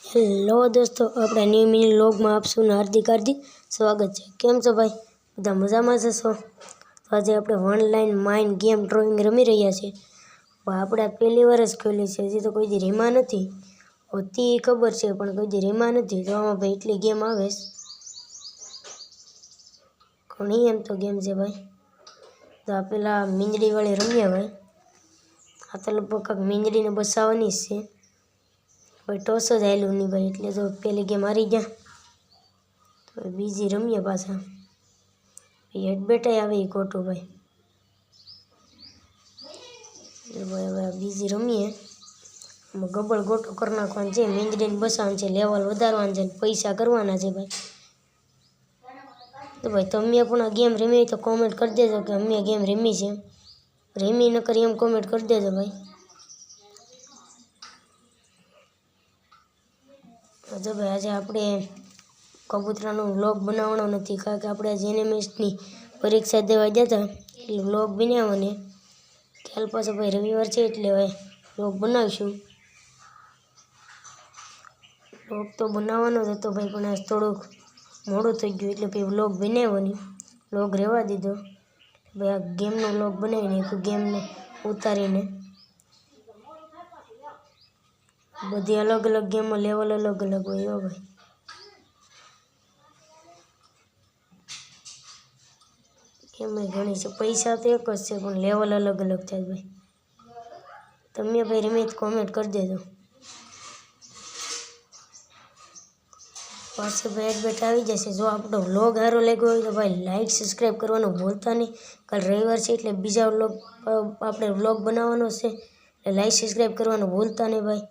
Hello દોસ્તો, આપણા new mini વ્લોગમાં આપ સૌનું હાર્દિક સ્વાગત છે। કેમ છો ભાઈ? બધા મજામાં જશો? તો આજે આપણે ઓનલાઈન માઇન્ડ ગેમ ડ્રોઈંગ રમી રહ્યા છીએ। આપણે પહેલી વાર જ ખોલી છે, હજી તો કોઈ દી રીમા નથી હોતી ખબર છે, પણ કોઈ દી રીમા નથી। તો આમાં ભાઈ એટલી ગેમ આવે ઘણી એમ તો ગેમ છે ભાઈ। તો આ પેલા મીંદડીવાળી રમ્યા ભાઈ। આ તો લગભગ કાંઈક મીંદડીને બસાવવાની જ છે ભાઈ। ટોસ જ હાલ્યું નહીં ભાઈ, એટલે તો પહેલી ગેમ હારી ગયા। તો બીજી રમીએ પાછા ભાઈ। હેડબેટાઈ આવે એ ખોટું ભાઈ। ભાઈ હવે બીજી રમીએ। આમાં ગબળ ગોટો કરી નાખવાનું છે, મીંદડીને બસાવવાનું છે, લેવલ વધારવાનું છે, પૈસા કરવાના છે ભાઈ। તો ભાઈ તમે પણ આ ગેમ રમી હોય તો કોમેન્ટ કરી દેજો કે અમે ગેમ રમી છે, રમી ન કરી એમ કોમેન્ટ કરી દેજો ભાઈ। જો ભાઈ આજે આપણે કબૂતરાનો વ્લોગ બનાવવાનો નથી, કારણ કે આપણે આજે એનએમએસની પરીક્ષા દેવા ગયા હતા, એટલે વ્લોગ બનાવવાની કાલ પાછો ભાઈ રવિવાર છે, એટલે ભાઈ વ્લોગ બનાવીશું। વ્લોગ તો બનાવવાનો જ હતો ભાઈ, પણ આજ થોડુંક મોડું થઈ ગયું, એટલે ભાઈ વ્લોગ બનાવ્યો નહીં, વ્લોગ રહેવા દીધો ભાઈ। આ ગેમનો વ્લોગ બનાવી નાખ્યો, ગેમને ઉતારીને। બધી અલગ અલગ ગેમમાં લેવલ અલગ અલગ હોય હો ભાઈ। એમાં ઘણી છે, પૈસા તો એક જ છે, પણ લેવલ અલગ અલગ થાય ભાઈ। તમે ભાઈ રમી કોમેન્ટ કરી દેજો। પાછળ ભાઈ એડબેટ આવી જશે। જો આપણો વ્લોગ સારો લાગ્યો હોય તો ભાઈ લાઈક સબસ્ક્રાઈબ કરવાનું ભૂલતા નહીં। કાલ રવિવાર છે, એટલે બીજા વ્લોગ આપણે વ્લોગ બનાવવાનો છે, એટલે લાઈક સબસ્ક્રાઈબ કરવાનું ભૂલતા નહીં ભાઈ।